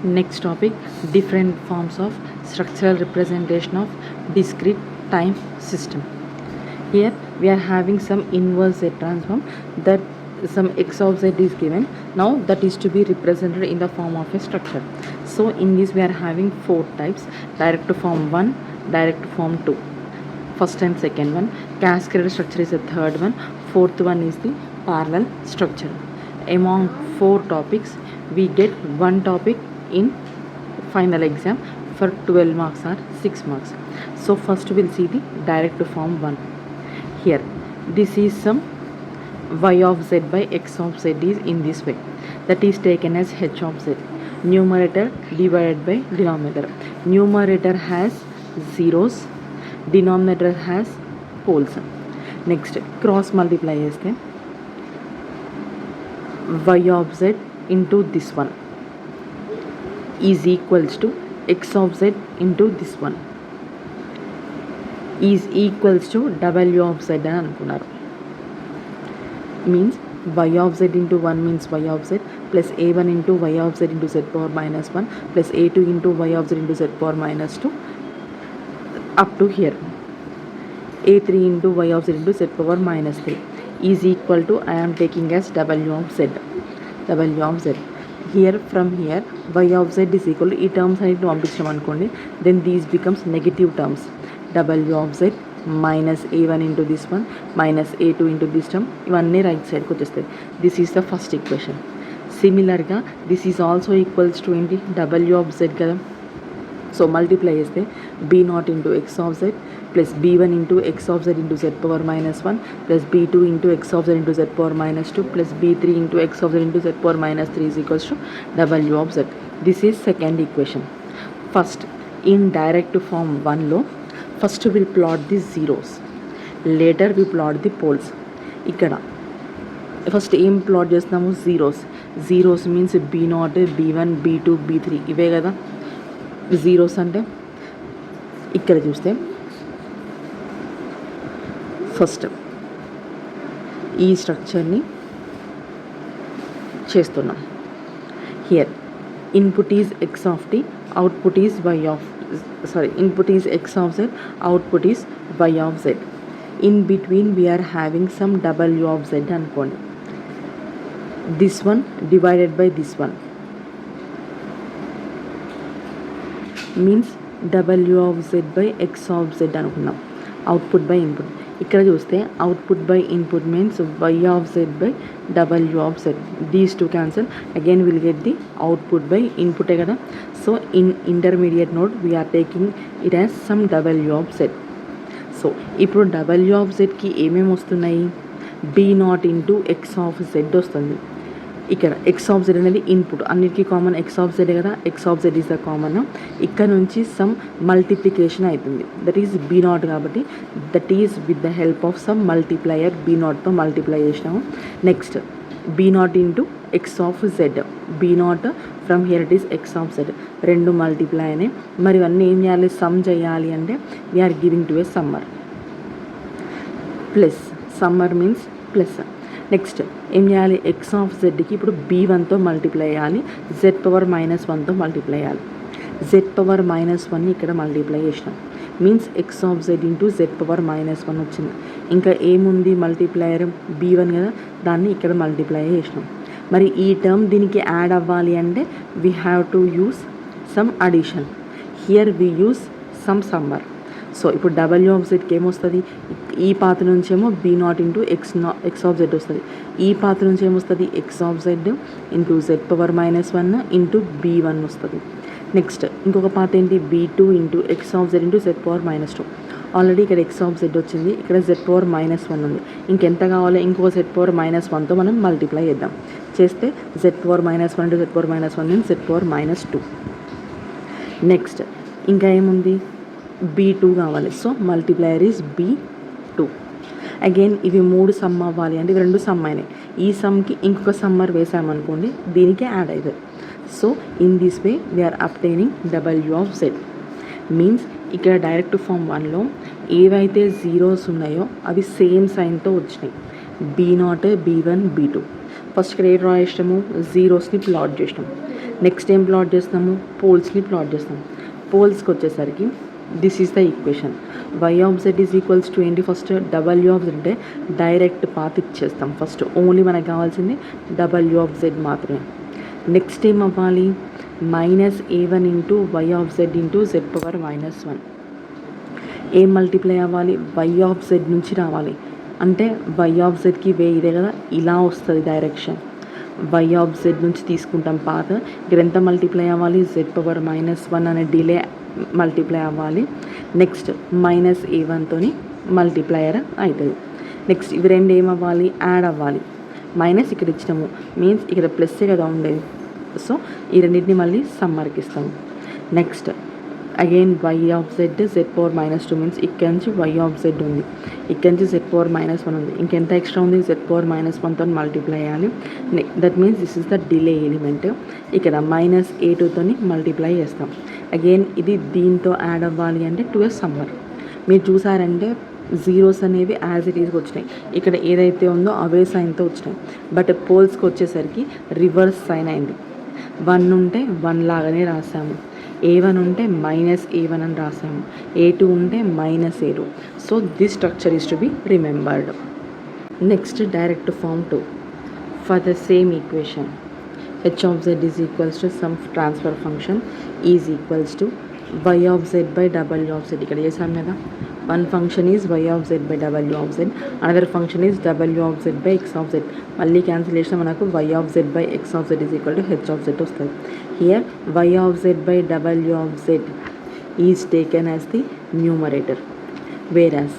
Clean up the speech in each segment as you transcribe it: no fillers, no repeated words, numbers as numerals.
Next topic, different forms of structural representation of discrete time system. Here we are having some inverse Z transform that some x of z is given. Now that is to be represented in the form of a structure. So in this we are having four types: direct to form 1, direct to form 2, first and second one. Cascaded structure is the third one. Fourth one is the parallel structure. Among four topics we get one topic in final exam for 12 marks or 6 marks. So first we'll see the direct to form 1. Here this is some y of z by x of z is in this way, that is taken as h of z. Numerator divided by denominator. Numerator has zeros, denominator has poles. Next cross multiply cheste y of z into this one is equals to x of z into this one is equals to w of z అని అనుకున్నారు. Means y of z into 1 means y of z plus a1 into y of z into z power minus 1 plus a2 into y of z into z power minus 2 up to here a3 into y of z into z power minus 3 is equal to I am taking as w of z. W of z. Here from here y of z is equal to ఈ terms అన్నిటిని పంపించాం అనుకోండి, then these becomes negative terms. W of z minus a1 into this one minus a2 into this term ఇవన్నీ right సైడ్కి వచ్చేస్తాయి. This is the first equation. సిమిలర్గా this is also equals to ఏంటి w of z కదా. So multiply చేస్తే b0 into x of z plus b1 into x of z into z power minus 1 plus b2 into x of z into z power minus 2 plus b3 into x of z into z power minus 3 is equals to w of z. This is second equation. First in direct form 1 లో first we'll plot the zeros, later we plot the poles. ఇక్కడ first ఏం plot చేస్తున్నాము, zeros means b0 b1 b2 b3 ఇవే కదా zeros అంటే. ఇక్కడ చూస్తే first ఈ స్ట్రక్చర్ని చేస్తున్నాం. Here input is x of t, output is y of input is x of z, output is y of z. In between we are having some డబ్ల్యూ of z అనుకోండి. This one divided by this one means డబ్ల్యూ of z by x of z అనుకున్నాం. Output by input. ఇక్కడ చూస్తే output by input means y of z by డబ్ల్యూ of z. These two cancel, again will get the output by ఇన్పుటే కదా. So in intermediate note we are taking it as some డబ్ల్యూ of z. So ఇప్పుడు డబ్ల్యూ of జెడ్కి ఏమేమి వస్తున్నాయి, b0 into x of z వస్తుంది. ఇక్కడ ఎక్స్ ఆఫ్ జెడ్ అనేది ఇన్పుట్, అన్నిటికీ కామన్ ఎక్స్ ఆఫ్ జెడ్ కదా, x of z is the common. ఇక్కడ నుంచి సమ్ మల్టిప్లికేషన్ అవుతుంది, దట్ ఈజ్ b0 కాబట్టి that is with the help of some multiplier b0తో మల్టిప్లై చేసినాము. Next b0 into x of z, b0 from here it is x of z, రెండు multiply అయినాయి. మరి ఇవన్నీ ఏం చేయాలి, సమ్ చేయాలి అంటే we are giving to a summer. Plus summer means plus. Next ఏం చేయాలి, ఎక్స్ ఆఫ్ జెడ్కి ఇప్పుడు b1తో మల్టిప్లై చేయాలి, z పవర్ మైనస్ 1తో మల్టిప్లై చేయాలి. z పవర్ మైనస్ 1 ఇక్కడ మల్టిప్లై చేసినాం means x of z into z power minus 1 వచ్చింది. ఇంకా ఏముంది మల్టిప్లయర్ b1 కదా, దాన్ని ఇక్కడ మల్టిప్లై చేసినాం. మరి ఈ టర్మ్ దీనికి యాడ్ అవ్వాలి అంటే we have to use some addition. Here we use some summer. So ఇప్పుడు డబ్ల్యూ ఆఫ్ జెడ్కి ఏమొస్తుంది, ఈ పాత నుంచేమో b0 into x of z వస్తుంది, ఈ పాత నుంచి ఏమొస్తుంది X of z into z power minus 1 into b1 వస్తుంది. నెక్స్ట్ ఇంకొక పాత ఏంటి, b2 into x of z into z power minus 2. Already ఇక్కడ ఎక్స్ ఆఫ్ జెడ్ వచ్చింది, ఇక్కడ z పవర్ మైనస్ 1 ఉంది. ఇంకెంత కావాలి, ఇంకో z పవర్ మైనస్ 1తో మనం మల్టిప్లై చేద్దాం. చేస్తే z power minus 1 into z power minus 1 means z power minus 2. Next ఇంకా ఏముంది, b2 కావాలి. So multiplier is b2. Again ఇవి మూడు సమ్ అవ్వాలి అంటే ఇవి రెండు సమ్ అయినాయి. ఈ సమ్కి ఇంకొక సమ్మర్ వేసామనుకోండి, దీనికి యాడ్ అవుతుంది. So in this way we are obtaining డబ్ల్యూ ఆఫ్ జెడ్. మీన్స్ ఇక్కడ డైరెక్ట్ ఫామ్ 1లో ఏవైతే జీరోస్ ఉన్నాయో అవి సేమ్ సైన్తో వచ్చినాయి, b0 b1 b2. ఫస్ట్ ఇక్కడ ఏ డ్రా చేసినాము, జీరోస్ని ప్లాట్ చేసినాము. నెక్స్ట్ ఏం ప్లాట్ చేస్తాము, పోల్స్ని ప్లాట్ చేస్తాం. పోల్స్కి వచ్చేసరికి this is the equation. Y of z is equals to ఏంటి, ఫస్ట్ డబ్ల్యూ ఆఫ్ జెడ్ అంటే డైరెక్ట్ పాత్ ఇచ్చేస్తాం. ఫస్ట్ ఓన్లీ మనకు కావాల్సింది డబ్ల్యూ ఆఫ్ జెడ్ మాత్రమే. నెక్స్ట్ ఏం అవ్వాలి, minus a1 into y of z into z power -1. ఏం మల్టిప్లై అవ్వాలి, వై ఆఫ్ జెడ్ నుంచి రావాలి. అంటే వై ఆఫ్ జెడ్కి వే ఇదే కదా, ఇలా వస్తుంది డైరెక్షన్. వై ఆఫ్ జెడ్ నుంచి తీసుకుంటాం పాత్. ఇక్కడ ఎంత మల్టిప్లై అవ్వాలి, జెడ్ పవర్ -1 అనే డిలే మల్టిప్లై అవ్వాలి. నెక్స్ట్ మైనస్ a1తో మల్టిప్లయర్ అవుతుంది. నెక్స్ట్ ఇవి రెండు ఏమవ్వాలి, యాడ్ అవ్వాలి. మైనస్ ఇక్కడ ఇచ్చినాము, మీన్స్ ఇక్కడ ప్లస్సే కదా ఉండేది. సో ఈ రెండింటిని మళ్ళీ సమ్మర్కి ఇస్తాము. Next again y of z z power -2 means ఇక్కడ నుంచి వై ఆఫ్ జెడ్ ఉంది, ఇక్కడ నుంచి జెడ్ పవర్ -1 ఉంది. ఇంకెంత ఎక్స్ట్రా ఉంది, జెడ్ పవర్ -1తో మల్టిప్లై అయ్యాలి. That means this is the delay element. ఇక్కడ -a2తో మల్టిప్లై చేస్తాం. అగైన్ ఇది దీంతో యాడ్ అవ్వాలి అంటే 2 సమ్మర్. మీరు చూసారంటే జీరోస్ అనేవి యాజ్ ఇట్ ఈస్కి వచ్చినాయి. ఇక్కడ ఏదైతే ఉందో అవే సైన్తో వచ్చినాయి. బట్ పోల్స్కి వచ్చేసరికి రివర్స్ సైన్ అయింది. 1 ఉంటే 1 లాగానే రాసాము, a1 ఉంటే -a1 అని రాసాము, a2 ఉంటే -a2. So this structure is to be remembered. Next direct form 2 for the same equation. h of z is equals to some transfer function is equals to y of z by w of z. ఇక్కడ చేసాం కదా, one function is y of z by w of z, another function is w of z by x of z. మళ్ళీ cancel చేసిన మనకు y of z by x of z is equal to h of z వస్తుంది. Here y of z by w of z is taken as the numerator, whereas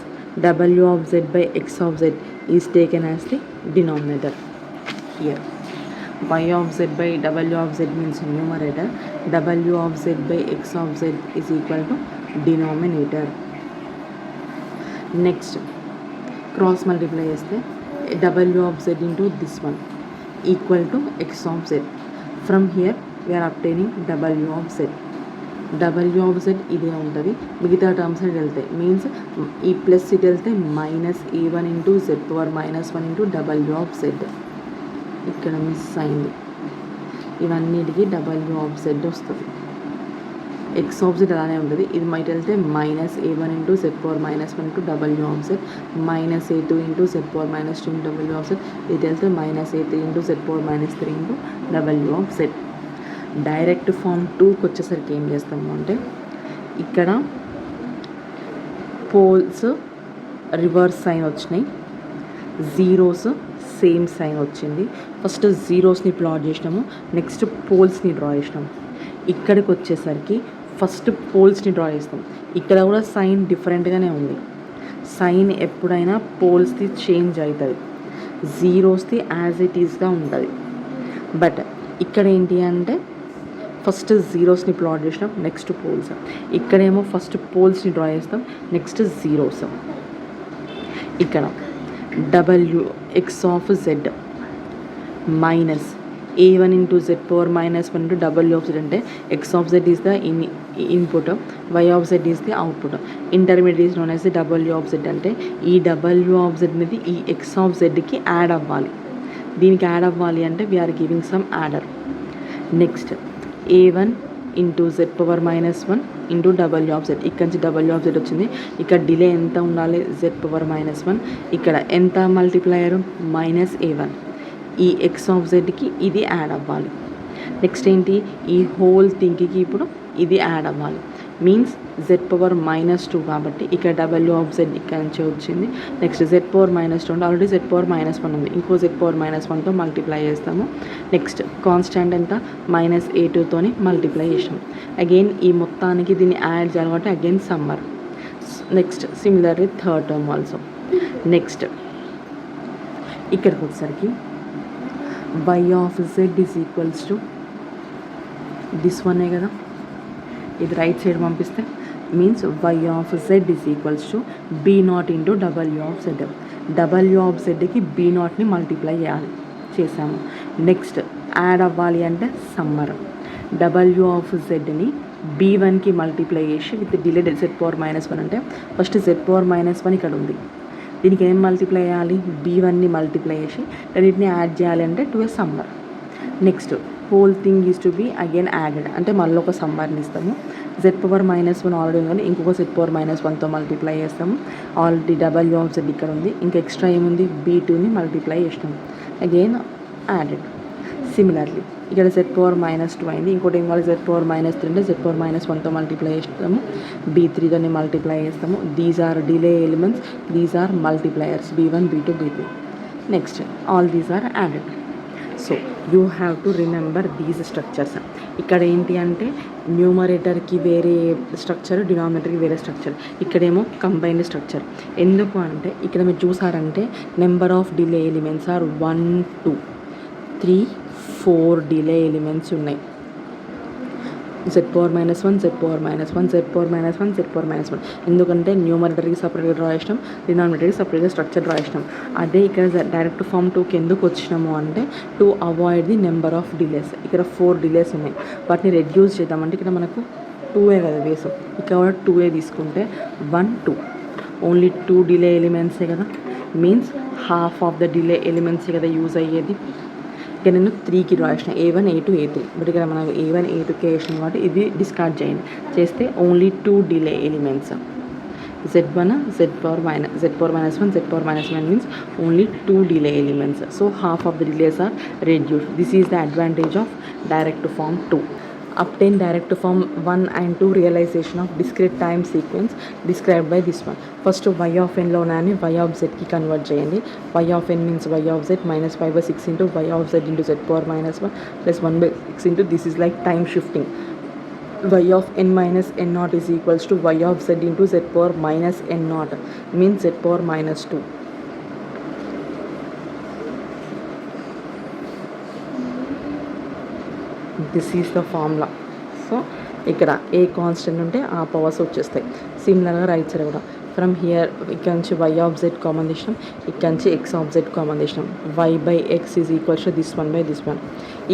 w of z by x of z is taken as the denominator. Here y of z by w of z means numerator, w of z by x of z is equal to denominator. Next cross multiply చేస్తే w of z into this one equal to x of z. From here we are obtaining w of z. w of z ఇదే ఉంటుంది, మిగతా terms అని వెళ్తాయి. Means ఈ plus ఇటు వెళ్తే -a1 into z power -1 into w of z. ఇక్కడ miss అయింది, ఇవన్నిటికి w of z వస్తుంది. x of z అలానే ఉంటుంది, ఇది మైట్ వెళ్తే -a1 into z power -1 into w of z, -a2 into z power -2 into w of z, ఇది వెళ్తే -a3 into z power -3 into w of z. Direct form 2కి వచ్చేసరికి ఏం చేస్తాము అంటే, ఇక్కడ పోల్స్ రివర్స్ సైన్ వచ్చినాయి, జీరోస్ సేమ్ సైన్ వచ్చింది. ఫస్ట్ జీరోస్ని ప్లాట్ చేసినాము, నెక్స్ట్ పోల్స్ని డ్రా చేసినాము. ఇక్కడికి వచ్చేసరికి ఫస్ట్ పోల్స్ని డ్రా చేస్తాం. ఇక్కడ కూడా సైన్ డిఫరెంట్గానే ఉంది. సైన్ ఎప్పుడైనా పోల్స్ది చేంజ్ అవుతుంది, జీరోస్ది యాజ్ ఇట్ ఈస్గా ఉంటుంది. బట్ ఇక్కడ ఏంటి అంటే ఫస్ట్ జీరోస్ని ప్లాట్ చేసినాం, నెక్స్ట్ పోల్స్. ఇక్కడేమో ఫస్ట్ పోల్స్ని డ్రా చేస్తాం, నెక్స్ట్ జీరోస్. ఇక్కడ w x of z minus a1 into z power -1 into w of z అంటే x of z is the input, y of z is the output. Intermediate is known as the w of z. అంటే ఈ w of z అనేది ఈ x of zకి add అవ్వాలి. దీనికి add అవ్వాలి అంటే we are giving sum adder. Next a1 into z power -1 into w of z. ఇక్కడ నుంచి w of z వచ్చింది, ఇక్కడ డిలే ఎంత ఉండాలి, జెడ్ పవర్ -1. ఇక్కడ ఎంత మల్టిప్లయర్, -a1. ఈ x of zకి ఇది యాడ్ అవ్వాలి. నెక్స్ట్ ఏంటి, ఈ హోల్ థింగ్కి ఇప్పుడు ఇది యాడ్ అవ్వాలి. మీన్స్ జెడ్ పవర్ -2 కాబట్టి ఇక్కడ w of z ఇక్కడ నుంచి వచ్చింది. నెక్స్ట్ జెడ్ పవర్ -2 అంటే ఆల్రెడీ జెడ్ పవర్ -1 ఉంది, ఇంకో జెడ్ పవర్ -1తో మల్టిప్లై చేస్తాము. నెక్స్ట్ కాన్స్టాంట్ ఎంత, -a2తోని మల్టిప్లై చేసాము. అగైన్ ఈ మొత్తానికి దీన్ని యాడ్ చేయాలి కాబట్టి again summer. Next similarly third term also. Next ఇక్కడికి వచ్చేసరికి y of z is equals to this వన్నే కదా, ఇది రైట్ సైడ్ పంపిస్తే means y of z is equals to b0 into w of z. w of zకి b0ని multiply చేసాము. Next add అవ్వాలి అంటే సమ్మర్. w of zని b1కి మల్టిప్లై చేసి విత్ డిలే జెడ్ పవర్ -1 అంటే ఫస్ట్ జెడ్ పవర్ -1 ఇక్కడ ఉంది, దీనికి ఏం మల్టిప్లై చేయాలి, b1ని మల్టిప్లై చేసి రెండింటిని యాడ్ చేయాలి అంటే 2 summer. Next whole thing is to be again added, అంటే మళ్ళీ ఒక సమ్మర్ని ఇస్తాము. z⁻−1 ఆల్రెడీ ఉంది, ఇంకొక z⁻−1తో మల్టిప్లై చేస్తాము. ఆల్రెడీ w(z) ఇక్కడ ఉంది, ఇంకా ఎక్స్ట్రా ఏముంది, b2ని మల్టిప్లై చేసినాము, అగైన్ యాడెడ్. సిమిలర్లీ ఇక్కడ z⁻−2 అయింది, ఇంకోటి ఏం కావాలి, z⁻−3 అంటే z⁻−1తో మల్టిప్లై చేస్తాము, b3తోని మల్టిప్లై చేస్తాము. These are delay elements, these are multipliers b1 b2 b3. Next all these are added. So you have to remember these structures. ఇక్కడ ఏంటి అంటే న్యూమరేటర్కి వేరే స్ట్రక్చర్, డినామినేటర్కి వేరే స్ట్రక్చర్, ఇక్కడేమో కంబైన్డ్ స్ట్రక్చర్. ఎందుకు అంటే ఇక్కడ మీరు చూసారంటే number of delay elements are 1 2 3 4 delay elements ఉన్నాయి. z⁻−1 z⁻−1 z⁻−1 z⁻−1, ఎందుకంటే న్యూమరేటర్కి సపరేట్గా డ్రా చేసినాం, డినామినేటర్కి సపరేట్గా స్ట్రక్చర్ డ్రా చేసినాం. అదే ఇక్కడ డైరెక్ట్ ఫామ్ 2కి ఎందుకు వచ్చినాము అంటే to avoid the number of delays. ఇక్కడ 4 డిలేస్ ఉన్నాయి, వాటిని రెడ్యూస్ చేద్దామంటే ఇక్కడ మనకు 2 కదా వేసాం, ఇక్కడ 2 తీసుకుంటే 1 2 ఓన్లీ 2 డిలే ఎలిమెంట్సే కదా, means half of the delay ఎలిమెంట్సే కదా యూజ్ అయ్యేది. ఇక్కడ నేను 3కి డ్రా చేసిన a1 a2 a3, బట్ ఇక్కడ మనకు a1 a2కి వేసిన కాబట్టి ఇది డిస్కార్డ్ చేయండి, చేస్తే only 2 delay elements z1 z⁻−1 z⁻−1 means only 2 delay elements. So half of the delays are reduced. This is the advantage of direct form 2. Obtain direct form 1 and 2 realization of discrete time sequence described by this one. First y of n లోనే y of z కి convert చేయండి. y of n means y of z minus 5/6 into y of z into z⁻−1 plus 1/6 into this is like time shifting. y of n minus n naught is equals to y of z into z⁻−n naught means z⁻−2. This is the formula. So ఇక్కడ a constant ఉంటే ఆ powers వచ్చేస్తాయి. సిమిలర్గా right side కూడా from here ఇక్కడ నుంచి y of z common చేసినాం, ఇక్కడ నుంచి x ఆఫ్ z కామన్ చేసినాం. y/x is equals to this 1/this 1.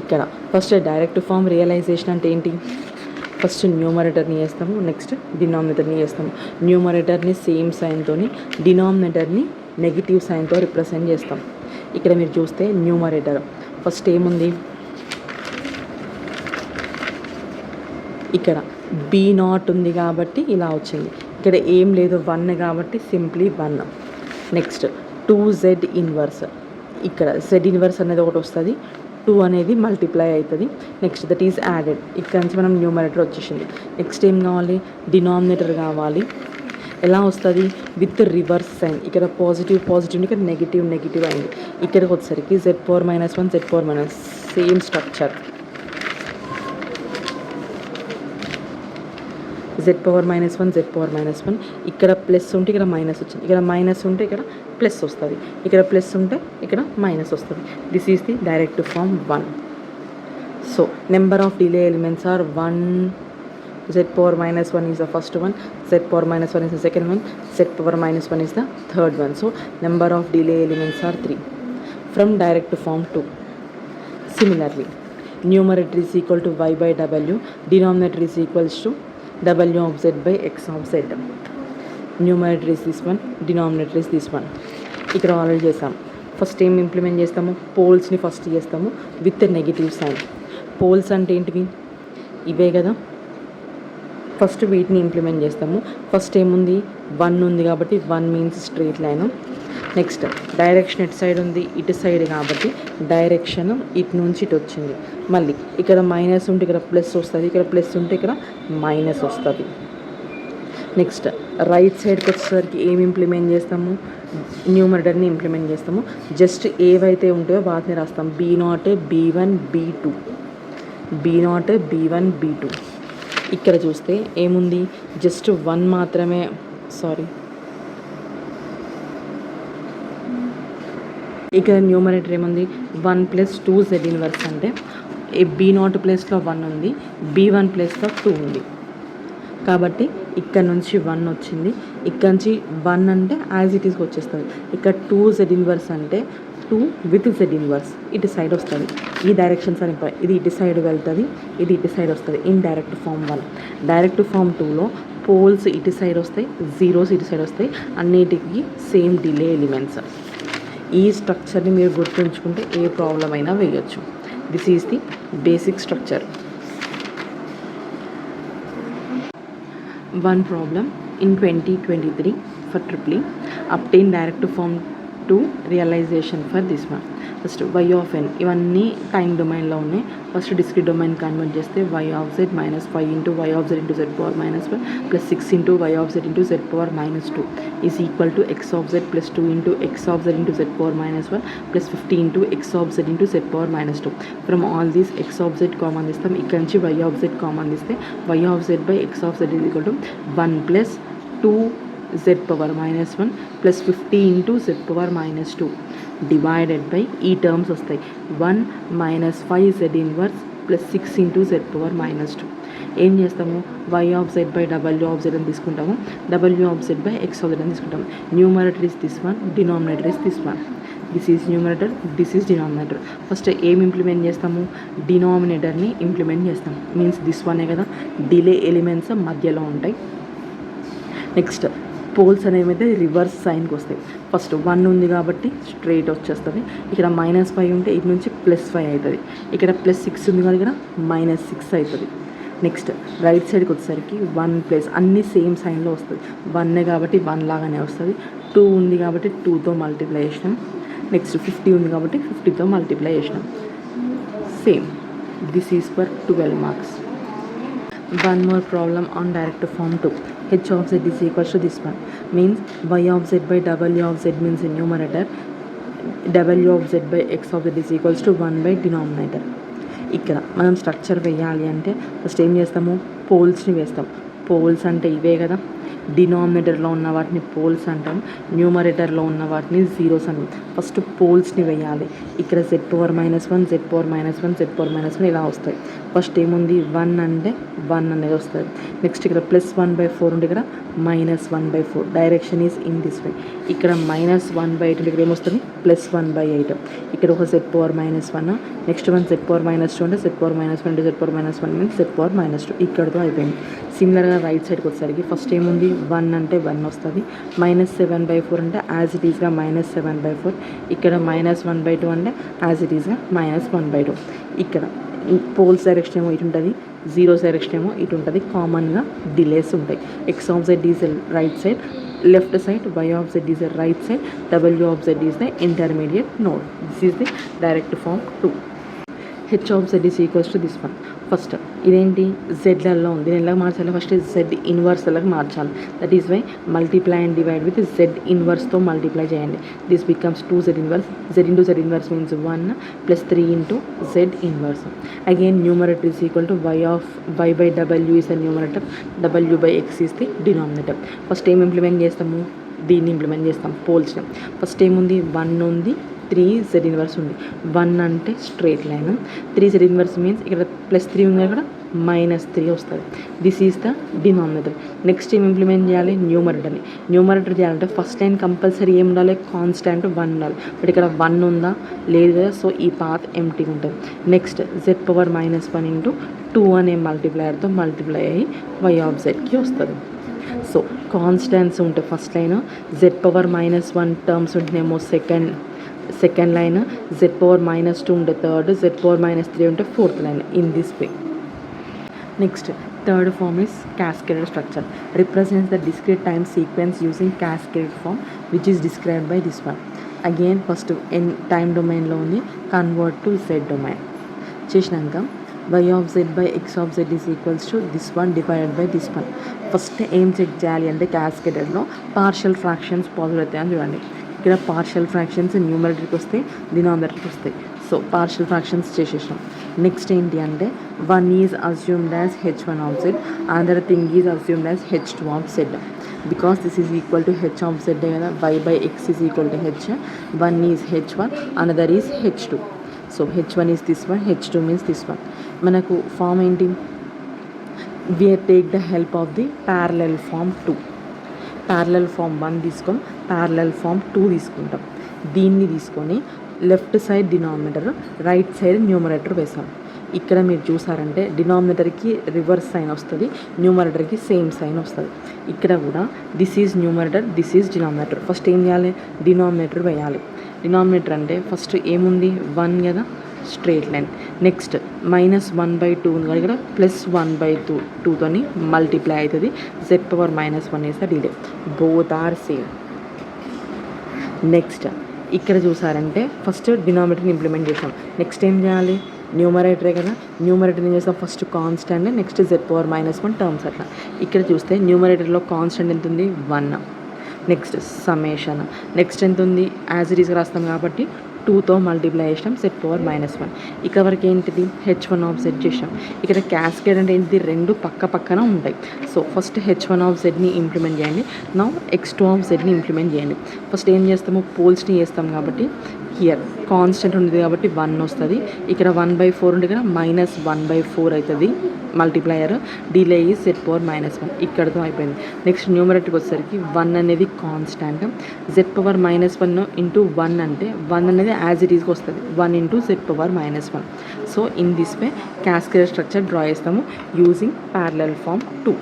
ఇక్కడ ఫస్ట్ డైరెక్ట్ ఫామ్ రియలైజేషన్ అంటే ఏంటి, ఫస్ట్ న్యూమరేటర్ని వేస్తాము, నెక్స్ట్ డినామినేటర్ని వేస్తాము. న్యూమరేటర్ని సేమ్ సైన్తోని, డినామినేటర్ని నెగిటివ్ సైన్తో రిప్రజెంట్ చేస్తాం. ఇక్కడ మీరు చూస్తే న్యూమరేటర్ ఫస్ట్ ఏముంది, ఇక్కడ b0 ఉంది కాబట్టి ఇలా వచ్చింది, ఇక్కడ ఏం లేదు 1 కాబట్టి సింప్లీ 1. నెక్స్ట్ 2z ఇన్వర్స్, ఇక్కడ z ఇన్వర్స్ అనేది ఒకటి వస్తుంది, 2 అనేది మల్టిప్లై అవుతుంది. నెక్స్ట్ దట్ ఈజ్ యాడెడ్, ఇక్కడ నుంచి మనం న్యూమరేటర్ వచ్చేసింది. నెక్స్ట్ ఏం కావాలి, డినామినేటర్ కావాలి. ఎలా వస్తుంది, విత్ రివర్స్ సైన్, ఇక్కడ పాజిటివ్ పాజిటివ్, ఇక్కడ నెగిటివ్ నెగిటివ్ అయింది. ఇక్కడికి వచ్చేసరికి z⁻−1 z⁻−, same structure, z⁻−1 z⁻−1, ఇక్కడ ప్లస్ ఉంటే ఇక్కడ మైనస్ వచ్చింది, ఇక్కడ మైనస్ ఉంటే ఇక్కడ ప్లస్ వస్తుంది, ఇక్కడ ప్లస్ ఉంటే ఇక్కడ మైనస్ వస్తుంది. This is the direct form 1. So number of delay elements are 1, z⁻−1 is the first one, z⁻−1 is the second one, z⁻−1 is the third one. So number of delay elements are 3 from direct form 2. Similarly, numerator is equal to y/w, denominator is equals to w of z by x of z. Numerator is this one, denominator is this one. ఇక్కడ already చేస్తాం. First ఏం implement చేస్తాము, పోల్స్ని first చేస్తాము with negative sign. Poles అంటే ఏంటివి, ఇవే కదా, first వీటిని ఇంప్లిమెంట్ చేస్తాము. ఫస్ట్ ఏముంది, 1 ఉంది కాబట్టి 1 means straight line. Next direction ఇటు సైడ్ ఉంది, ఇటు సైడ్ కాబట్టి డైరెక్షన్ ఇటు నుంచి ఇటు వచ్చింది. మళ్ళీ ఇక్కడ మైనస్ ఉంటే ఇక్కడ ప్లస్ వస్తుంది, ఇక్కడ ప్లస్ ఉంటే ఇక్కడ మైనస్ వస్తుంది. నెక్స్ట్ రైట్ సైడ్కి వచ్చేసరికి ఏమి ఇంప్లిమెంట్ చేస్తాము, న్యూమరేటర్ని ఇంప్లిమెంట్ చేస్తాము. జస్ట్ ఏవైతే ఉంటాయో వాటిని రాస్తాం, b0 b1 b2, b0 b1 b2. ఇక్కడ చూస్తే ఏముంది, జస్ట్ 1 మాత్రమే, సారీ, ఇక్కడ న్యూమరేటర్ ఏముంది, 1 + 2z ఇన్వర్స్ అంటే b0 ప్లేస్లో 1 ఉంది, b1 ప్లేస్లో 2 ఉంది కాబట్టి ఇక్కడ నుంచి 1 వచ్చింది, ఇక్కడ నుంచి 1 అంటే యాజ్ ఇట్ ఈస్కి వచ్చేస్తుంది. ఇక్కడ 2z ఇన్వర్స్ అంటే 2 విత్ z ఇన్వర్స్ ఇటు సైడ్ వస్తుంది. ఈ డైరెక్షన్స్ అని ఇది ఇటు సైడ్ వెళ్తుంది, ఇది ఇటు సైడ్ వస్తుంది. In direct form 1. Direct form 2లో పోల్స్ ఇటు సైడ్ వస్తాయి, జీరోస్ ఇటు సైడ్ వస్తాయి, అన్నిటికీ సేమ్ డిలే ఎలిమెంట్స్. ఈ స్ట్రక్చర్ని మీరు గుర్తుంచుకుంటే ఏ ప్రాబ్లం అయినా వేయచ్చు. This is the basic structure. One problem in 2023 for triple E, obtain direct form to realization for this one. First y of n ఇవన్నీ టైం డొమైన్లో ఉన్నాయి. ఫస్ట్ డిస్క్రీట్ డొమైన్ కన్వర్ట్ చేస్తే y of z minus 5 into y of z into z power minus 1 plus 6 into y of z into z power minus 2 is equal to x of z plus 2 into x of z into z power minus 1 plus 50 into x of z into z power minus 2. From all these x of z common తీస్తాం, ఇక్కడ నుంచి y of z common తీస్తే y of z by x of z is equal to 1 plus 2 z power minus 1 plus 50 into z power minus 2 divided by ఈ terms వస్తాయి 1 minus 5 z inverse plus 6 into z power minus 2. ఏం చేస్తాము, y of z by w of z అని తీసుకుంటాము, w of z by x of z అని తీసుకుంటాము. Numerator is this one, denominator is this one. This is numerator, this is denominator. First ఏం implement చేస్తాము, డినామినేటర్ని implement చేస్తాము. Means this వనే కదా, delay elements మధ్యలో ఉంటాయి. నెక్స్ట్ పోల్స్ అనేవి అయితే రివర్స్ సైన్కి వస్తాయి. ఫస్ట్ 1 ఉంది కాబట్టి స్ట్రైట్ వచ్చేస్తుంది, ఇక్కడ -5 ఉంటే ఇటు నుంచి +5 అవుతుంది, ఇక్కడ +6 ఉంది కానీ ఇక్కడ -6 అవుతుంది. నెక్స్ట్ రైట్ సైడ్కి వచ్చేసరికి 1 ప్లస్ అన్నీ సేమ్ సైన్లో వస్తుంది. 1 కాబట్టి 1 లాగానే వస్తుంది, 2 ఉంది కాబట్టి 2తో మల్టిప్లై చేసినాం, నెక్స్ట్ 50 ఉంది కాబట్టి 50తో మల్టిప్లై చేసినాం. Same this is for 12 marks. One more problem on direct form 2. H of z is equals to this one. Means y of z by w of z means in numerator, w of z by x of z is equals to 1 by denominator. ఇక్కడ మనం structure వేయాలి అంటే first ఏం చేస్తాము, పోల్స్ని వేస్తాం. Poles అంటే ఇవే కదా, డినామినేటర్లో ఉన్న వాటిని పోల్స్ అంటాం, న్యూమరేటర్లో ఉన్న వాటిని జీరోస్ అంటాం. ఫస్ట్ పోల్స్ని వేయాలి. ఇక్కడ z power minus 1 z power minus 1 z power minus 1 ఇలా వస్తాయి. ఫస్ట్ ఏముంది, 1 అంటే 1 అనేది వస్తుంది. నెక్స్ట్ ఇక్కడ +1/4 ఉంటే ఇక్కడ -1/4. డైరెక్షన్ ఈజ్ ఇన్ దిస్ వే. ఇక్కడ -1/8 అంటే ఇక్కడ ఏమొస్తుంది, +1/8. ఇక్కడ ఒక z power -1, next one z power -2 అంటే z పవర్ -1 అంటే z power -1 means z power -2. ఇక్కడతో అయిపోయింది. సిమిలర్గా రైట్ సైడ్కి వచ్చేసరికి ఫస్ట్ ఏముంది, 1 అంటే 1 వస్తుంది, -7/4 అంటే యాజ్ ఇట్ ఈస్గా -7/4, ఇక్కడ -1/2 అంటే యాజ్ ఇట్ ఈస్గా -1/2. ఇక్కడ పోల్స్ డైరెక్షన్ ఏమో ఇటు ఉంటుంది, జీరోస్ డైరెక్షన్ ఏమో ఇటు ఉంటుంది. కామన్గా డిలేస్ ఉంటాయి. x of z is right side, left side y of z is the right side, w of z is the intermediate node. This is the direct form 2. h of z is equals to this one. First ఇదేంటి, జెడ్లలో ఉంది, దీని ఎలా మార్చాలి, first Z inverse లాగా మార్చాలి. That is why multiply and divide with Z ఇన్వర్స్తో multiply చేయండి. This becomes 2z inverse. z into z inverse means 1 plus 3 into z inverse. Again numerator is equal to y by w is the numerator, w by x is the denominator. First ఏం implement చేస్తాము, దీన్ని implement చేస్తాం, పోల్స్ని. First ఏముంది, 1 ఉంది, 3z inverse ఉంది. 1 అంటే straight line, 3z inverse means ఇక్కడ +3 ఉంది ఇక్కడ -3 వస్తుంది. This is the denominator. Next ఏం ఇంప్లిమెంట్ చేయాలి, న్యూమరేటర్ని. న్యూమరేటర్ చేయాలంటే ఫస్ట్ లైన్ కంపల్సరీ ఏం ఉండాలి, కాన్స్టాంట్ 1 ఉండాలి. బట్ ఇక్కడ 1 ఉందా, లేదు కదా, సో ఈ పాత్ ఎంటీ ఉంటుంది. నెక్స్ట్ z పవర్ -1 ఇంటూ 2 అనే మల్టిప్లయర్తో మల్టిప్లై అయ్యి y ఆఫ్ zకి వస్తుంది. సో కాన్స్టాంట్స్ ఉంటే first line, z power -1 terms ఉంటేనేమో సెకండ్ లైన్, z పవర్ -2 ఉంటే థర్డ్, z పవర్ -3 ఉంటే fourth line. In this way. Next third form is cascaded structure. Represents the discrete time sequence using cascaded form which is described by this one. Again first time డొమైన్లో ఉంది, convert to z domain చేసినాక y of z by x of z is equals to this one divided by this one. First ఏం check చేయాలి అంటే క్యాస్కేడెడ్లో partial fractions positive అవుతాయి అని చూడండి. ఇక్కడ పార్షియల్ ఫ్రాక్షన్స్ న్యూమరేటర్కి వస్తాయి, డినామినేటర్కి వస్తాయి. సో పార్షియల్ ఫ్రాక్షన్స్ చేసేసాం. నెక్స్ట్ ఏంటి అంటే 1 is assumed as h1 of z, other thing is assumed as h2 of z. Because this is equal to h of z కదా, y by x is equal to h. 1 is h1, another is h2. So h1 is this one, h2 means this one. మనకు form ఏంటి, we take the help of the parallel form 2. parallel form 1 తీసుకొని parallel form 2 తీసుకుంటాం. దీన్ని తీసుకొని left side denominator, right side numerator వేసాం. ఇక్కడ మీరు చూసారంటే డినామినేటర్కి రివర్స్ సైన్ వస్తుంది, న్యూమరేటర్కి సేమ్ సైన్ వస్తుంది. ఇక్కడ కూడా this is numerator, this is denominator. First ఏం చేయాలి, డినామినేటర్ వేయాలి. డినామినేటర్ అంటే ఫస్ట్ ఏముంది, 1 కదా, స్ట్రేట్ లైన్. నెక్స్ట్ -1/2 ఉంది కదా, ఇక్కడ +1/2తోని మల్టిప్లై అవుతుంది. z⁻−1 is the delay. Both are same. Next ఇక్కడ చూసారంటే ఫస్ట్ డినామినేటర్ని ఇంప్లిమెంట్ చేసాం. నెక్స్ట్ ఏం చేయాలి, న్యూమరేటరే కదా, న్యూమరేటర్ ఏం చేస్తాం, first constant, next z⁻−1 terms అట్లా. ఇక్కడ చూస్తే న్యూమరేటర్లో కాన్స్టెంట్ ఎంత ఉంది, 1. నెక్స్ట్ సమ్మేషన్, నెక్స్ట్ ఎంత ఉంది, యాజ్ ఇట్ ఈస్ రాస్తాం కాబట్టి 2తో మల్టిప్లై చేసాం z⁻−1. ఇక్కడ వరకు ఏంటిది, h1 చేసాం. ఇక్కడ క్యాస్కేడ్ అంటే ఏంటిది, రెండు పక్క పక్కన ఉంటాయి. సో ఫస్ట్ h1 ఇంప్లిమెంట్ చేయండి. నౌ x2 ఇంప్లిమెంట్ చేయండి. ఫస్ట్ ఏం చేస్తాము, పోల్స్ని చేస్తాం కాబట్టి హియర్ కాన్స్టెంట్ ఉంటుంది కాబట్టి 1 వస్తుంది. ఇక్కడ 1/4 ఉంది కదా, -1/4 అవుతుంది మల్టిప్లయర్. Delay is z⁻−1. ఇక్కడతో అయిపోయింది. నెక్స్ట్ న్యూమరేటర్కి వచ్చేసరికి 1 అనేది కాన్స్టాంట్, z⁻−1 ఇంటూ 1 అంటే 1 అనేది యాజ్ ఇట్ ఈస్కి వస్తుంది, 1 into z⁻−1. So in this way cascade structure draw చేస్తాము using parallel form 2.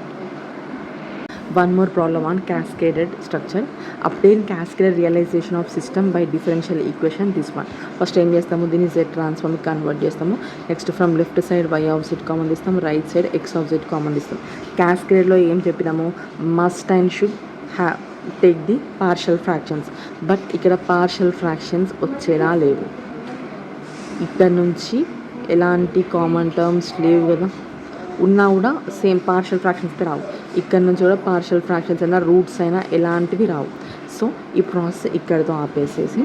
One more problem on cascaded structure. Obtain cascaded realization of system by differential equation. This one. First ఏం చేస్తాము, దీన్ని z transform convert చేస్తాము. Next from left side y common తీస్తాము, right side x common తీస్తాం. క్యాస్కేడెడ్లో ఏం చెప్పినాము, must and should take the partial fractions. But ఇక్కడ పార్షియల్ ఫ్రాక్షన్స్ వచ్చేలా లేవు. ఇక్కడ నుంచి ఎలాంటి కామన్ టర్మ్స్ లేవు కదా, ఉన్నా కూడా సేమ్ పార్షియల్ ఫ్రాక్షన్స్కి రావు. ఇక్కడ నుంచి కూడా పార్షియల్ ఫ్రాక్షన్స్ అయినా రూట్స్ అయినా ఎలాంటివి రావు. సో ఈ ప్రాసెస్ ఇక్కడితో ఆపేసేసి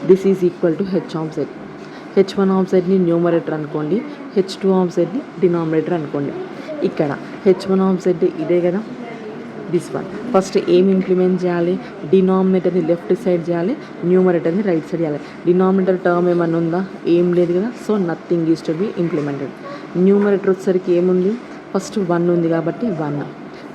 this is equal to h(z). h1 numerator అనుకోండి, h2 డినామినేటర్ అనుకోండి. ఇక్కడ h1 ఇదే కదా, దిస్ వన్. ఫస్ట్ ఏం ఇంప్లిమెంట్ చేయాలి, డినామినేటర్ని లెఫ్ట్ సైడ్ చేయాలి, న్యూమరేటర్ని రైట్ సైడ్ చేయాలి. డినామినేటర్ టర్మ్ ఏమన్నా ఉందా, ఏం లేదు కదా. So nothing is to be implemented. Numerator వచ్చేసరికి ఏముంది, ఫస్ట్ 1 ఉంది కాబట్టి 1.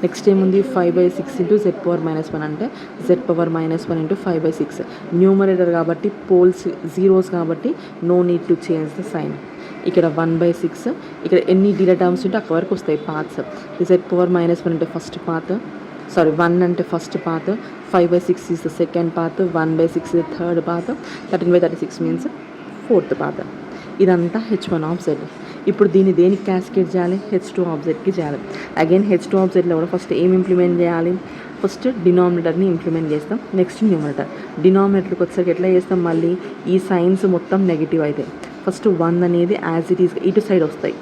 నెక్స్ట్ ఏముంది, 5/6 ఇంటూ z⁻−1 అంటే z⁻−1 ఇంటూ 5/6. న్యూమరేటర్ కాబట్టి పోల్స్ జీరోస్ కాబట్టి no need to change the sign. ఇక్కడ 1/6, ఇక్కడ ఎన్ని డీలే టర్మ్స్ ఉంటే అక్కడ వరకు వస్తాయి పార్ట్స్. z⁻−1 అంటే ఫస్ట్ పార్ట్, 1 అంటే first part, 5/6 is the second part, 1/6 is the third part, 13/36 means fourth part. ఇదంతా h1. ఇప్పుడు దీన్ని దేనికి క్యాస్కేడ్ చేయాలి, h2 చేయాలి. అగైన్ h2 కూడా ఫస్ట్ ఏం ఇంప్లిమెంట్ చేయాలి, ఫస్ట్ డినామినేటర్ని ఇంప్లిమెంట్ చేస్తాం, నెక్స్ట్ న్యూమరేటర్. డినామినేటర్కి వచ్చేసరికి ఎట్లా చేస్తాం, మళ్ళీ ఈ సైన్స్ మొత్తం నెగిటివ్ అవుతాయి. ఫస్ట్ 1 అనేది యాజ్ ఇట్ ఈస్ ఇటు సైడ్ వస్తాయి,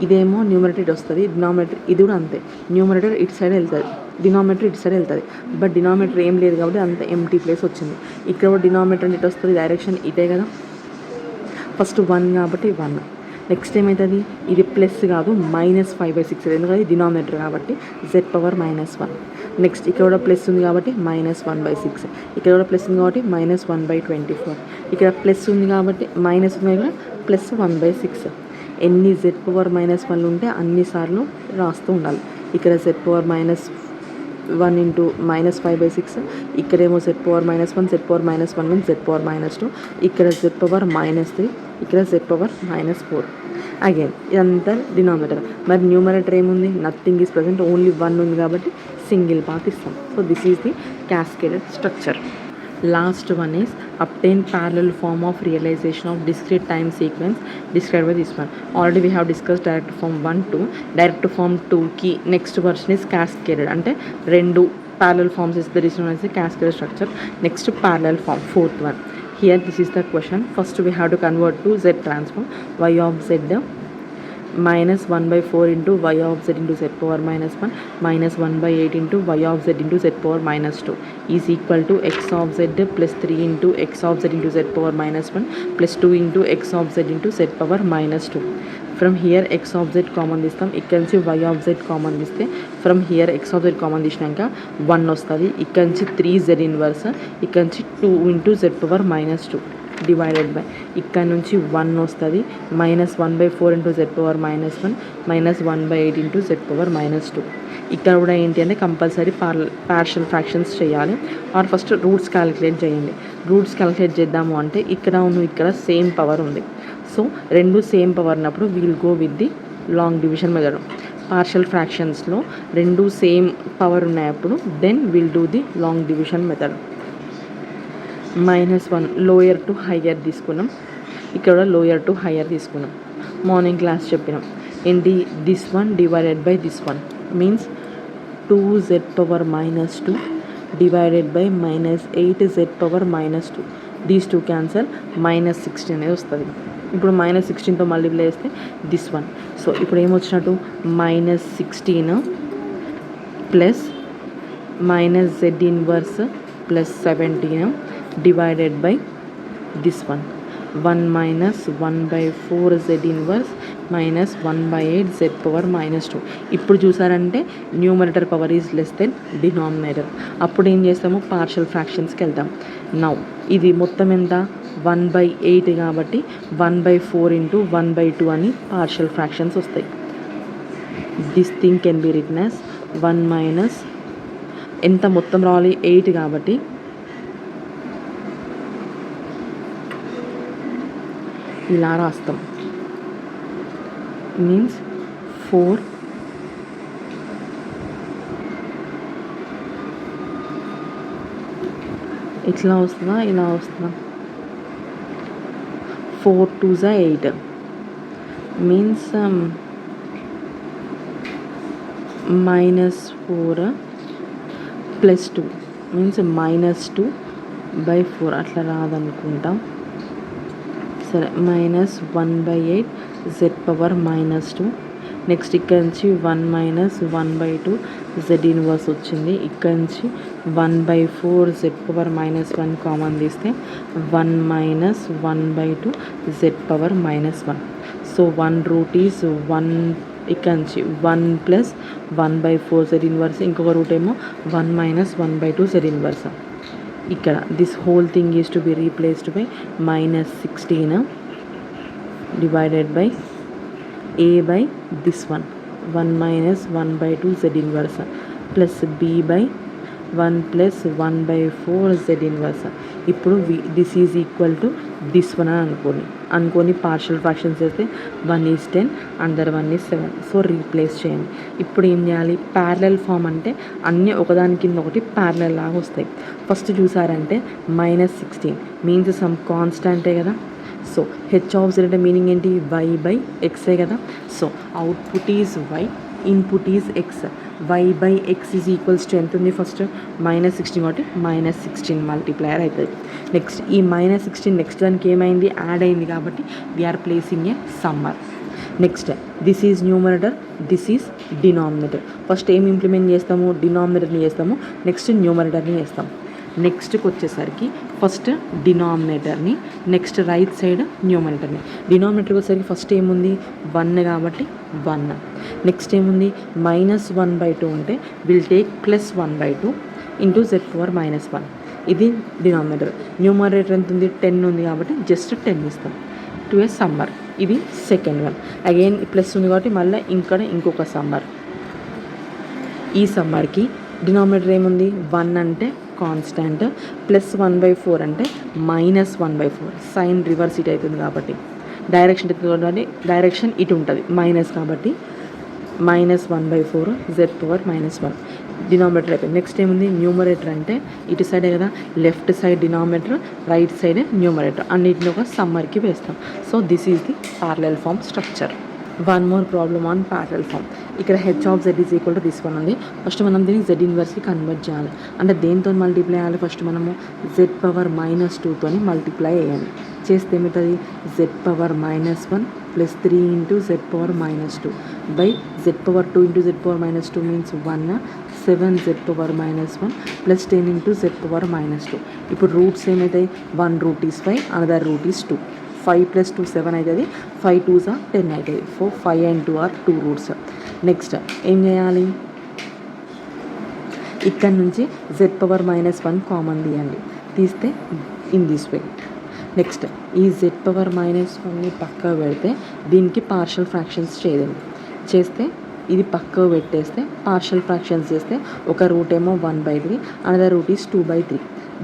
ఇదేమో న్యూమరేటర్ ఇటు వస్తుంది, డినామినేటర్ ఇది కూడా అంతే, న్యూమరేటర్ ఇటు సైడ్ వెళ్తుంది, డినామినేటర్ ఇటు సైడ్ వెళ్తుంది. బట్ డినామినేటర్ ఏం లేదు కాబట్టి అంత ఎంటీ ప్లేస్ వచ్చింది. ఇక్కడ కూడా డినామినేటర్ ఇటు వస్తుంది, డైరెక్షన్ ఇదే కదా. ఫస్ట్ 1 కాబట్టి 1. నెక్స్ట్ ఏమవుతుంది, ఇది ప్లస్ కాదు -5/6, ఎందుకంటే డినామినేటర్ కాబట్టి z⁻−1. నెక్స్ట్ ఇక్కడ కూడా ప్లస్ ఉంది కాబట్టి -1/6, ఇక్కడ కూడా ప్లస్ ఉంది కాబట్టి -1/24, ఇక్కడ ప్లస్ ఉంది కాబట్టి మైనస్ ఉంది కూడా +1/6. ఎన్ని z⁻−1 ఉంటే అన్నిసార్లు రాస్తూ ఉండాలి. ఇక్కడ z⁻−1 ఇంటూ -5/6, ఇక్కడేమో z⁻−1, z⁻−1 మీన్స్ z⁻−2, ఇక్కడ z⁻−3, ఇక్కడ z⁻−4. అగైన్ ఇదంతా డినామినేటర్. మరి న్యూమరేటర్ ఏముంది, నథింగ్ ఈజ్ ప్రజెంట్, ఓన్లీ 1 ఉంది కాబట్టి సింగిల్ పార్ట్ ఇస్తాం. So this is the cascaded structure. Last one is obtain parallel form of realization of discrete time sequence described by this one. Already we have discussed direct form 1, 2. Direct form 2 కి next version is cascaded, అంటే రెండు parallel forms is the reason as a cascaded structure. Next parallel form, fourth one. Here this is the question. First we have to convert to z transform. Y of z -1/4 into y of z into z⁻−1 -1/8 into y of z into z⁻−2 is equal to x of z plus 3 into x of z into z⁻−1 plus 2 into x of z into z⁻−2. From here x of z common తీస్తాం, ఇక్కడ నుంచి y of z common తీస్తే from here x of z common తీసినాక 1 వస్తుంది. ఇక్కడ నుంచి 3z inverse, ఇక్కడ నుంచి 2 into z⁻−2 డివైడెడ్ బై, ఇక్కడ నుంచి 1 వస్తుంది, -1/4 ఇంటూ z⁻−1 -1/8 ఇంటూ z⁻−2. ఇక్కడ కూడా ఏంటి అంటే కంపల్సరీ పార్షియల్ ఫ్రాక్షన్స్ చేయాలి, ఆర్ ఫస్ట్ రూట్స్ క్యాలిక్యులేట్ చేయండి. రూట్స్ క్యాలిక్యులేట్ చేద్దాము అంటే ఇక్కడ సేమ్ పవర్ ఉంది. సో రెండు సేమ్ పవర్ ఉన్నప్పుడు we'll go with the long division method. Partial ఫ్రాక్షన్స్లో రెండు సేమ్ పవర్ ఉన్నప్పుడు then will do the long division method. -1 lower to higher తీసుకున్నాం. ఇక్కడ లోయర్ టు హయ్యర్ తీసుకున్నాం. మార్నింగ్ క్లాస్ చెప్పినాం ఏంటి, this one divided by this one means 2z⁻-2 divided by -8z⁻-2. These two cancel, -16 అనేది వస్తుంది. ఇప్పుడు -16తో multiply చేస్తే దిస్ వన్. సో ఇప్పుడు ఏమొచ్చినట్టు -16 plus -z−1 plus 17 divided by this one 1 - 1/4 z−1 minus 1/8 z⁻-2. ఇప్పుడు చూసారంటే numerator power is less than denominator. అప్పుడు ఏం చేస్తాము, పార్షియల్ ఫ్రాక్షన్స్కి వెళ్తాం. నౌ ఇది మొత్తం ఎంత 1/8 కాబట్టి 1/4 × 1/2 అని పార్షియల్ ఫ్రాక్షన్స్ వస్తాయి. This thing can be written as 1 - ఎంత మొత్తం రావాలి 8 కాబట్టి ఇలా రాస్తాం. మీన్స్ 4 ఇట్లా వస్తుందా, ఇలా వస్తుందా, 4 2s 8 మీన్స్ -4 + 2 మీన్స్ -2/4 అట్లా రాదనుకుంటాం. సరే -1/8 z⁻-2. నెక్స్ట్ ఇక్కడ నుంచి 1 - 1/2 z−1 వచ్చింది. ఇక్కడ నుంచి 1/4 z⁻-1 కామన్ తీస్తే 1 - 1/2 z⁻-1. So 1 root is 1. ఇక్కడ నుంచి 1 + 1/4 z−1, ఇంకొక రూట్ ఏమో 1 - 1/2 z−1. ఇక్కడ this whole thing is to be replaced by -16 divided by a by this one 1 - 1/2 z−1 plus b by 1 + 1/4 z−1. ఇప్పుడు this is equal to this one అని అనుకొని partial fractions చేస్తే 1 is 10 under 1 is 7. So replace చేయండి. ఇప్పుడు ఏం చేయాలి, parallel form అంటే అన్నీ ఒకదాని కింద ఒకటి ప్యారలల్ లాగా వస్తాయి. ఫస్ట్ చూసారంటే -16 మీన్స్ సమ్ కాన్స్టాంటే కదా. సో h(z) అంటే మీనింగ్ ఏంటి, y/x కదా. So output is y, input is x. y/x is equals to ఎంత ఉంది, ఫస్ట్ -16 కాబట్టి -16 మల్టిప్లయర్ అవుతుంది. నెక్స్ట్ ఈ -16 నెక్స్ట్ దానికి ఏమైంది, యాడ్ అయింది కాబట్టి we are placing a summer. Next this is numerator, this is denominator. First ఏం ఇంప్లిమెంట్ చేస్తాము, డినామినేటర్ని చేస్తాము, నెక్స్ట్ న్యూమరేటర్ని చేస్తాము. నెక్స్ట్కి వచ్చేసరికి ఫస్ట్ డినామినేటర్ని, నెక్స్ట్ రైట్ సైడ్ న్యూమరేటర్ని. డినామినేటర్కి వచ్చేసరికి ఫస్ట్ ఏముంది 1 కాబట్టి 1. నెక్స్ట్ ఏముంది -1/2 ఉంటే విల్ టేక్ +1/2 × z⁻-1. ఇది డినామినేటర్. న్యూమరేటర్ ఎంత ఉంది 10 ఉంది కాబట్టి జస్ట్ 10 ఇస్తాం టు ఏ సమ్మర్. ఇది సెకండ్ వన్. అగైన్ ప్లస్ ఉంది కాబట్టి మళ్ళీ ఇంకొక సమ్మర్. ఈ సమ్మర్కి డినామినేటర్ ఏముంది 1 అంటే కాన్స్టాంట్, +1/4 అంటే -1/4. సైన్ రివర్స్ ఇటు అవుతుంది కాబట్టి డైరెక్షన్ ఇటు ఉంటుంది మైనస్ కాబట్టి -1/4 z⁻-1 డినామినేటర్ అయిపోయింది. నెక్స్ట్ ఏముంది న్యూమరేటర్ అంటే ఇటు సైడే కదా, left side denominator, right side numerator, అన్నిటిని ఒక సమ్మర్కి వేస్తాం. So this is the parallel form structure. One more problem on parallel form. ఇక్కడ h(z) is equal to this one ఉంది. ఫస్ట్ మనం దీన్ని z−1కి కన్వర్ట్ చేయాలి. అంటే దేంతో మల్టిప్లై చేయాలి, ఫస్ట్ మనము z⁻-2తో మల్టిప్లై చేయాలి. చేస్తే ఏమవుతుంది, z⁻-1 + 3 × z⁻-2 by z⁻2 × z⁻-2 means 1 7 z⁻-1 + 10 × z⁻-2. ఇప్పుడు రూట్స్ ఏమవుతాయి, 1 root is 5, another root is 2. 5 + 2 7 అవుతుంది, 5 2s 10 అవుతుంది. 5 and 2 are 2 రూట్స్. నెక్స్ట్ ఏం చేయాలి, ఇక్కడ నుంచి z⁻-1 కామన్ తీయండి. తీస్తే ఇన్ దిస్ వే. నెక్స్ట్ ఈ z⁻-1ని పక్కకు పెడితే దీనికి పార్షియల్ ఫ్రాక్షన్స్ చేస్తే ఇది పక్కకు పెట్టేస్తే పార్షియల్ ఫ్రాక్షన్స్ చేస్తే ఒక రూట్ ఏమో 1/3, అనదర్ రూట్ ఈజ్ 2/3.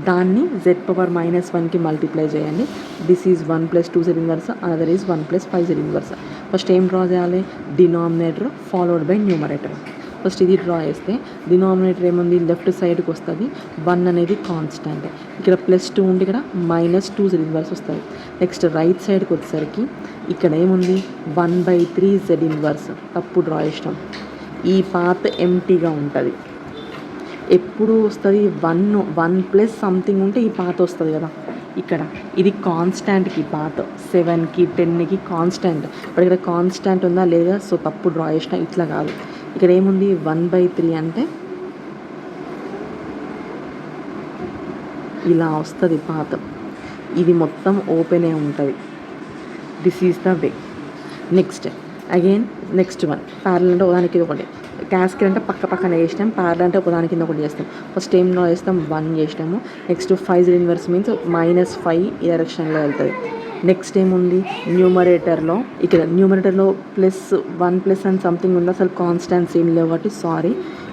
దాన్ని z⁻-1కి మల్టిప్లై చేయండి. This is 1 + 2 z−1, another is 1 + 5 z−1. First ఏం డ్రా చేయాలి, denominator followed by numerator. First ఇది డ్రా చేస్తే డినామినేటర్ ఏముంది, లెఫ్ట్ సైడ్కి వస్తుంది, 1 అనేది కాన్స్టాంట్, ఇక్కడ +2 ఉండి ఇక్కడ -2 Z ఇన్వర్స్ వస్తుంది. నెక్స్ట్ రైట్ సైడ్కి వచ్చేసరికి ఇక్కడ ఏముంది, 1/3 Z ఇన్వర్స్, తప్పు డ్రా చేసినాం. ఈ పాత్ ఎంటీగా ఉంటుంది. ఎప్పుడు వస్తుంది, 1 ప్లస్ సంథింగ్ ఉంటే ఈ పాత్ వస్తుంది కదా. ఇక్కడ ఇది కాన్స్టాంట్కి పాత్, 7కి 10కి కాన్స్టాంట్. ఇప్పుడు ఇక్కడ కాన్స్టాంట్ ఉందా లేదా, సో తప్పు డ్రా చేసిన, ఇట్లా కాదు. ఇక్కడ ఏముంది, 1/3 అంటే ఇలా వస్తుంది పాత్. ఇది మొత్తం ఓపెనే ఉంటుంది. This is the way. Next next one parallel అంటే ఒకదానికి ఇది ఒకటి, క్యాస్కేడ్ అంటే పక్క పక్కన వేసినాం, ప్యారలల్ అంటే ఒకదాని కింద ఒకటి చేస్తాం. ఫస్ట్ ఏం డ్రా చేస్తాం, 1 చేసినాము. నెక్స్ట్ 5 Z ఇన్వర్స్ మీన్స్ -5 ఈ డైరెక్షన్లో వెళ్తుంది. నెక్స్ట్ ఏముంది, న్యూమరేటర్లో +1 అని సంథింగ్ ఉంది, అసలు కాన్స్టాంట్స్ ఏం లేవు కాబట్టి సారీ,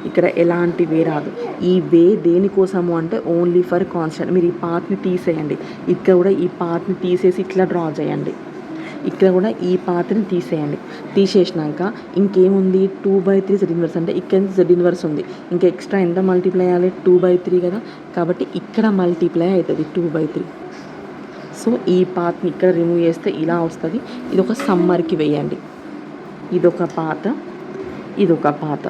ఇక్కడ ఎలాంటి వే రాదు. ఈ వే దేనికోసము అంటే ఓన్లీ ఫర్ కాన్స్టాంట్. మీరు ఈ పార్ట్ని తీసేయండి, ఇక్కడ కూడా ఈ పార్ట్ని తీసేసి ఇట్లా డ్రా చేయండి, ఇక్కడ కూడా ఈ పాత్రని తీసేయండి. తీసేసినాక ఇంకేముంది, 2/3 Z ఇన్వర్స్ అంటే ఇక్కడ Z ఇన్వర్స్ ఉంది, ఇంకా ఎక్స్ట్రా ఎంత మల్టిప్లై అయ్యాలి, 2/3 కదా, కాబట్టి ఇక్కడ మల్టిప్లై అవుతుంది 2/3. సో ఈ పాత్ని ఇక్కడ రిమూవ్ చేస్తే ఇలా వస్తుంది. ఇది ఒక సమ్మర్కి వేయండి, ఇదొక పాత, ఇదొక పాత.